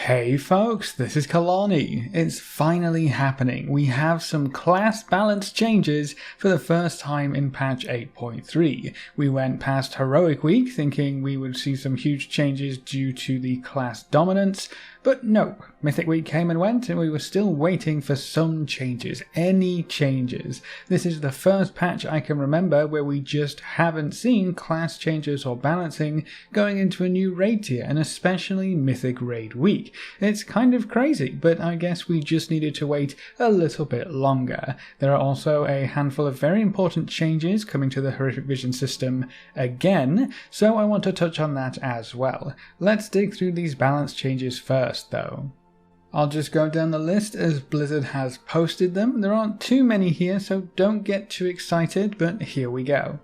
Hey folks, this is Kalani. It's finally happening. We have some class balance changes for the first time in patch 8.3. We went past Heroic Week thinking we would see some huge changes due to the class dominance, but nope. Mythic Week came and went and we were still waiting for some changes, any changes. This is the first patch I can remember where we just haven't seen class changes or balancing going into a new raid tier, and especially Mythic Raid Week. It's kind of crazy, but I guess we just needed to wait a little bit longer. There are also a handful of very important changes coming to the Horrific Vision system again, so I want to touch on that as well. Let's dig through these balance changes first though. I'll just go down the list as Blizzard has posted them. There aren't too many here, so don't get too excited, but here we go.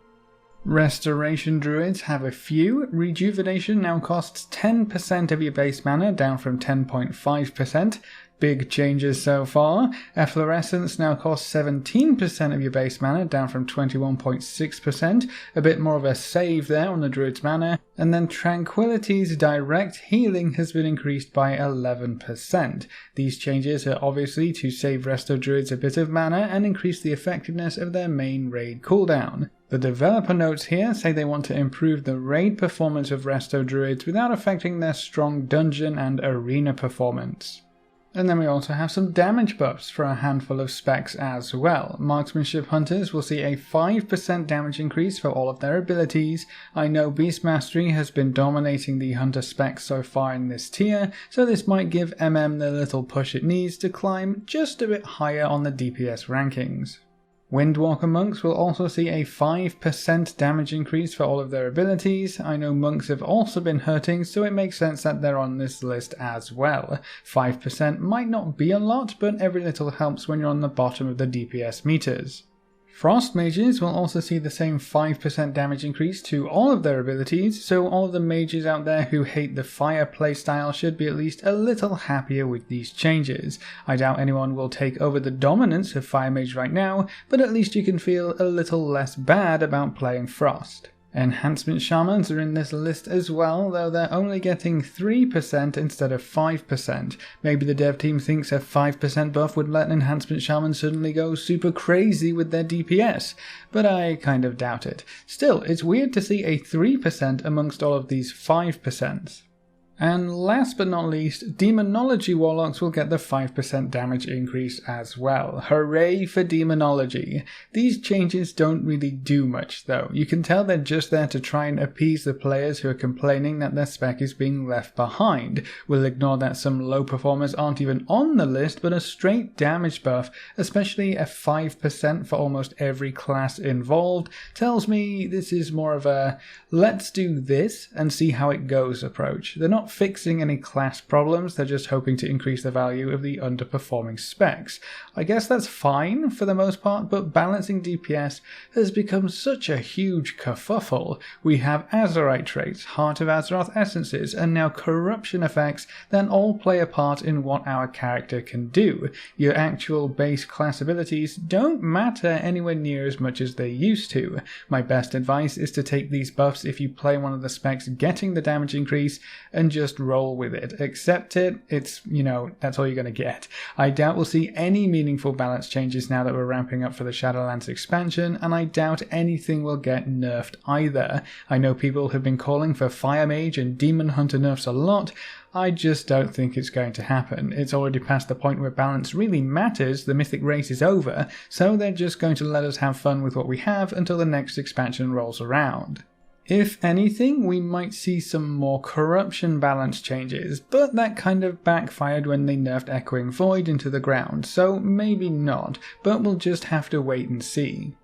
Restoration Druids have a few. Rejuvenation now costs 10% of your base mana, down from 10.5%. Big changes so far. Efflorescence now costs 17% of your base mana, down from 21.6%. A bit more of a save there on the Druid's mana. And then Tranquility's direct healing has been increased by 11%. These changes are obviously to save Resto Druids a bit of mana and increase the effectiveness of their main raid cooldown. The developer notes here say they want to improve the raid performance of Resto Druids without affecting their strong dungeon and arena performance. And then we also have some damage buffs for a handful of specs as well. Marksmanship Hunters will see a 5% damage increase for all of their abilities. I know Beast Mastery has been dominating the Hunter specs so far in this tier, so this might give MM the little push it needs to climb just a bit higher on the DPS rankings. Windwalker Monks will also see a 5% damage increase for all of their abilities. I know monks have also been hurting, so it makes sense that they're on this list as well. 5% might not be a lot, but every little helps when you're on the bottom of the DPS meters. Frost Mages will also see the same 5% damage increase to all of their abilities, so all of the mages out there who hate the fire playstyle should be at least a little happier with these changes. I doubt anyone will take over the dominance of Fire Mage right now, but at least you can feel a little less bad about playing Frost. Enhancement Shamans are in this list as well, though they're only getting 3% instead of 5%. Maybe the dev team thinks a 5% buff would let Enhancement Shamans suddenly go super crazy with their DPS, but I kind of doubt it. Still, it's weird to see a 3% amongst all of these 5%. And last but not least, Demonology Warlocks will get the 5% damage increase as well. Hooray for Demonology! These changes don't really do much though. You can tell they're just there to try and appease the players who are complaining that their spec is being left behind. We'll ignore that some low performers aren't even on the list, but a straight damage buff, especially a 5% for almost every class involved, tells me this is more of a let's do this and see how it goes approach. They're not fixing any class problems, they're just hoping to increase the value of the underperforming specs. I guess that's fine for the most part, but balancing DPS has become such a huge kerfuffle. We have Azerite traits, Heart of Azeroth essences, and now corruption effects that all play a part in what our character can do. Your actual base class abilities don't matter anywhere near as much as they used to. My best advice is to take these buffs if you play one of the specs getting the damage increase and just roll with it. Accept it, it's, that's all you're going to get. I doubt we'll see any meaningful balance changes now that we're ramping up for the Shadowlands expansion, and I doubt anything will get nerfed either. I know people have been calling for Fire Mage and Demon Hunter nerfs a lot. I just don't think it's going to happen. It's already past the point where balance really matters, the Mythic race is over, so they're just going to let us have fun with what we have until the next expansion rolls around. If anything, we might see some more corruption balance changes, but that kind of backfired when they nerfed Echoing Void into the ground, so maybe not, but we'll just have to wait and see.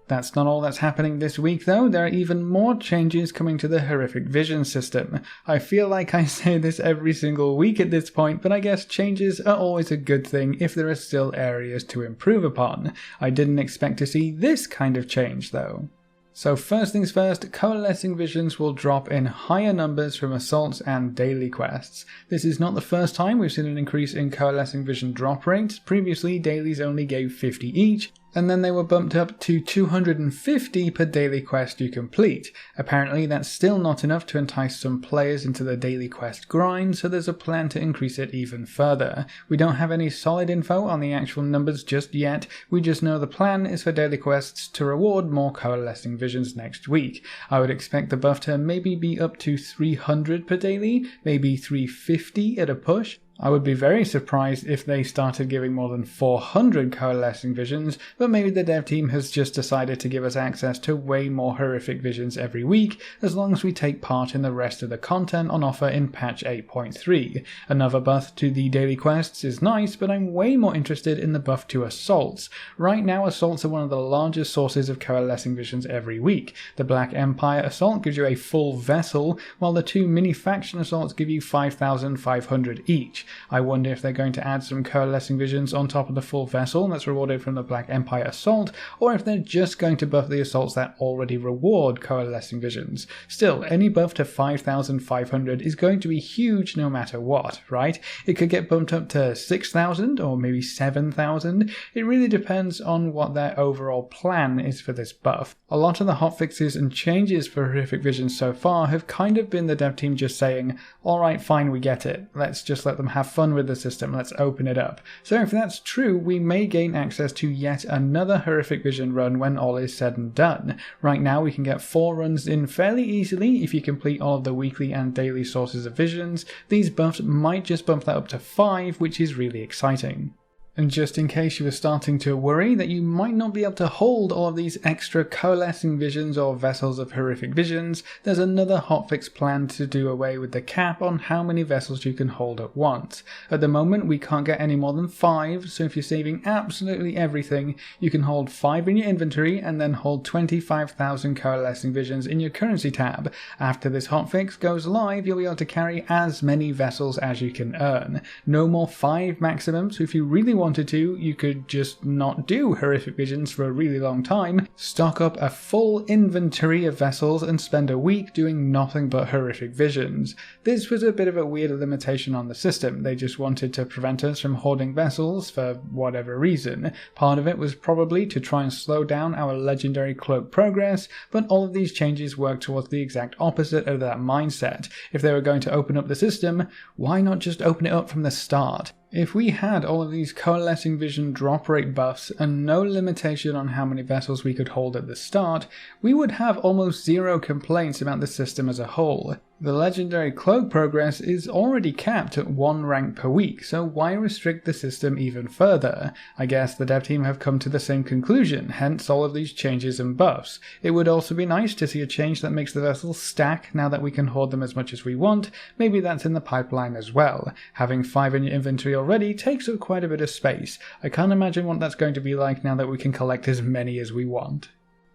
That's not all that's happening this week though, there are even more changes coming to the Horrific Vision system. I feel like I say this every single week at this point, but I guess changes are always a good thing if there are still areas to improve upon. I didn't expect to see this kind of change though. So first things first, Coalescing Visions will drop in higher numbers from assaults and daily quests. This is not the first time we've seen an increase in Coalescing Vision drop rates. Previously, dailies only gave 50 each, and then they were bumped up to 250 per daily quest you complete. Apparently that's still not enough to entice some players into the daily quest grind, so there's a plan to increase it even further. We don't have any solid info on the actual numbers just yet, we just know the plan is for daily quests to reward more coalescing visions next week. I would expect the buff to maybe be up to 300 per daily, maybe 350 at a push. I would be very surprised if they started giving more than 400 coalescing visions, but maybe the dev team has just decided to give us access to way more horrific visions every week, as long as we take part in the rest of the content on offer in patch 8.3. Another buff to the daily quests is nice, but I'm way more interested in the buff to assaults. Right now assaults are one of the largest sources of coalescing visions every week. The Black Empire assault gives you a full vessel, while the 2 mini faction assaults give you 5,500 each. I wonder if they're going to add some coalescing visions on top of the full vessel that's rewarded from the Black Empire assault, or if they're just going to buff the assaults that already reward coalescing visions. Still, any buff to 5,500 is going to be huge no matter what, right? It could get bumped up to 6,000 or maybe 7,000. It really depends on what their overall plan is for this buff. A lot of the hotfixes and changes for horrific visions so far have kind of been the dev team just saying, alright, fine, we get it. Let's just let them have fun with the system, let's open it up. So if that's true, we may gain access to yet another horrific vision run when all is said and done. Right now we can get 4 runs in fairly easily if you complete all of the weekly and daily sources of visions. These buffs might just bump that up to 5, which is really exciting. And just in case you were starting to worry that you might not be able to hold all of these extra coalescing visions or vessels of horrific visions, there's another hotfix plan to do away with the cap on how many vessels you can hold at once. At the moment we can't get any more than 5, so if you're saving absolutely everything, you can hold 5 in your inventory and then hold 25,000 coalescing visions in your currency tab. After this hotfix goes live, you'll be able to carry as many vessels as you can earn. No more 5 maximum, so if you really wanted to, you could just not do horrific visions for a really long time, stock up a full inventory of vessels and spend a week doing nothing but horrific visions. This was a bit of a weird limitation on the system. They just wanted to prevent us from hoarding vessels for whatever reason. Part of it was probably to try and slow down our legendary cloak progress, but all of these changes work towards the exact opposite of that mindset. If they were going to open up the system, why not just open it up from the start? If we had all of these coalescing vision drop rate buffs and no limitation on how many vessels we could hold at the start, we would have almost 0 complaints about the system as a whole. The legendary cloak progress is already capped at 1 rank per week, so why restrict the system even further? I guess the dev team have come to the same conclusion, hence all of these changes and buffs. It would also be nice to see a change that makes the vessels stack now that we can hoard them as much as we want. Maybe that's in the pipeline as well. Having 5 in your inventory already takes up quite a bit of space. I can't imagine what that's going to be like now that we can collect as many as we want.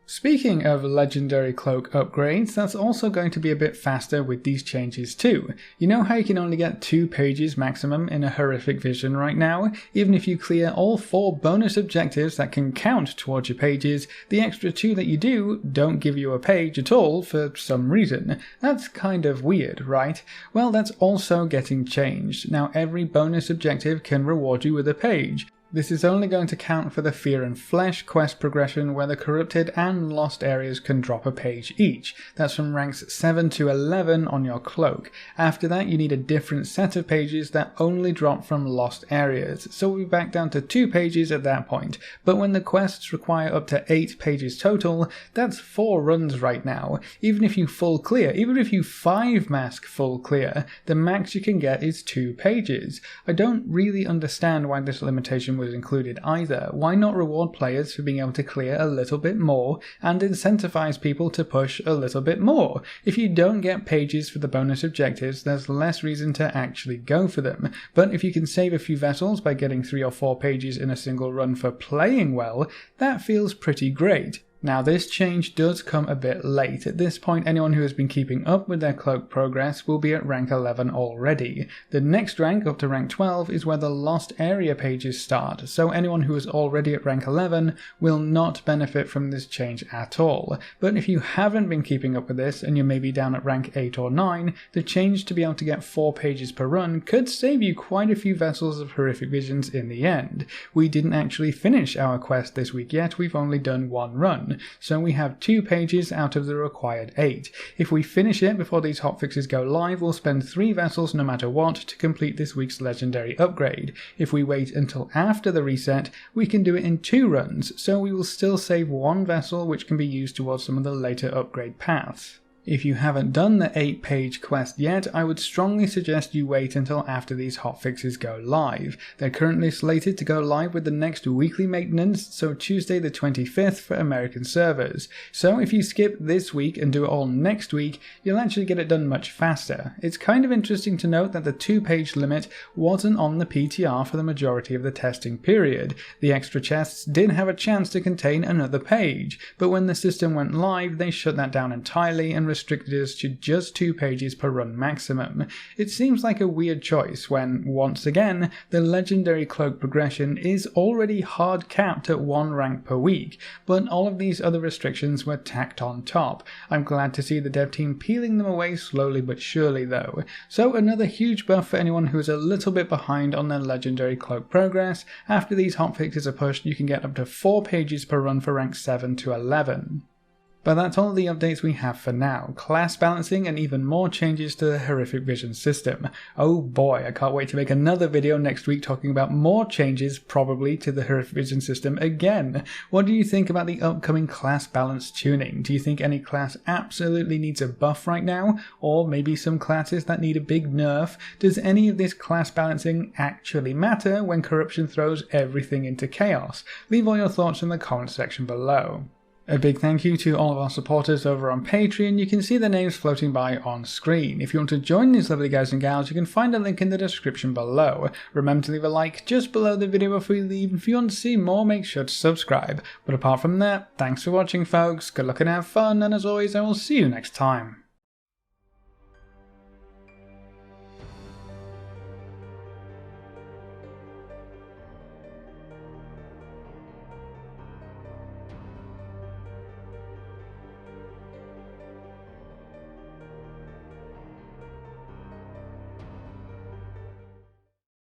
Speaking of legendary cloak upgrades, that's also going to be a bit faster with these changes too. You know how you can only get 2 pages maximum in a horrific vision right now? Even if you clear all 4 bonus objectives that can count towards your pages, the extra 2 that you do don't give you a page at all for some reason. That's kind of weird, right? Well, that's also getting changed. Now every bonus objective can reward you with a page. This is only going to count for the Fear and Flesh quest progression where the corrupted and lost areas can drop a page each. That's from ranks 7 to 11 on your cloak. After that you need a different set of pages that only drop from lost areas, so we'll be back down to 2 pages at that point. But when the quests require up to 8 pages total, that's 4 runs right now. Even if you full clear, even if you 5 mask full clear, the max you can get is 2 pages. I don't really understand why this limitation was included either. Why not reward players for being able to clear a little bit more and incentivize people to push a little bit more? If you don't get pages for the bonus objectives, there's less reason to actually go for them. But if you can save a few vessels by getting 3 or 4 pages in a single run for playing well, that feels pretty great. Now this change does come a bit late. At this point, anyone who has been keeping up with their Cloak progress will be at rank 11 already. The next rank, up to rank 12, is where the Lost Area pages start, so anyone who is already at rank 11 will not benefit from this change at all. But if you haven't been keeping up with this and you're maybe down at rank 8 or 9, the change to be able to get 4 pages per run could save you quite a few vessels of Horrific Visions in the end. We didn't actually finish our quest this week yet, we've only done 1 run. So we have 2 pages out of the required 8. If we finish it before these hotfixes go live, we'll spend 3 vessels no matter what to complete this week's legendary upgrade. If we wait until after the reset, we can do it in 2 runs, so we will still save 1 vessel which can be used towards some of the later upgrade paths. If you haven't done the 8-page quest yet, I would strongly suggest you wait until after these hotfixes go live. They're currently slated to go live with the next weekly maintenance, so Tuesday the 25th for American servers. So if you skip this week and do it all next week, you'll actually get it done much faster. It's kind of interesting to note that the 2-page limit wasn't on the PTR for the majority of the testing period. The extra chests did have a chance to contain another page, but when the system went live, they shut that down entirely and restricted us to just 2 pages per run maximum. It seems like a weird choice when, once again, the legendary Cloak progression is already hard capped at 1 rank per week, but all of these other restrictions were tacked on top. I'm glad to see the dev team peeling them away slowly but surely though. So another huge buff for anyone who is a little bit behind on their legendary Cloak progress. After these hotfixes are pushed, you can get up to 4 pages per run for rank 7 to 11. But that's all the updates we have for now. Class balancing and even more changes to the Horrific Vision system. Oh boy, I can't wait to make another video next week talking about more changes, probably, to the Horrific Vision system again. What do you think about the upcoming class balance tuning? Do you think any class absolutely needs a buff right now? Or maybe some classes that need a big nerf? Does any of this class balancing actually matter when corruption throws everything into chaos? Leave all your thoughts in the comment section below. A big thank you to all of our supporters over on Patreon. You can see their names floating by on screen. If you want to join these lovely guys and gals, you can find a link in the description below. Remember to leave a like just below the video before you leave. If you want to see more, make sure to subscribe. But apart from that, thanks for watching folks, good luck and have fun, and as always I will see you next time.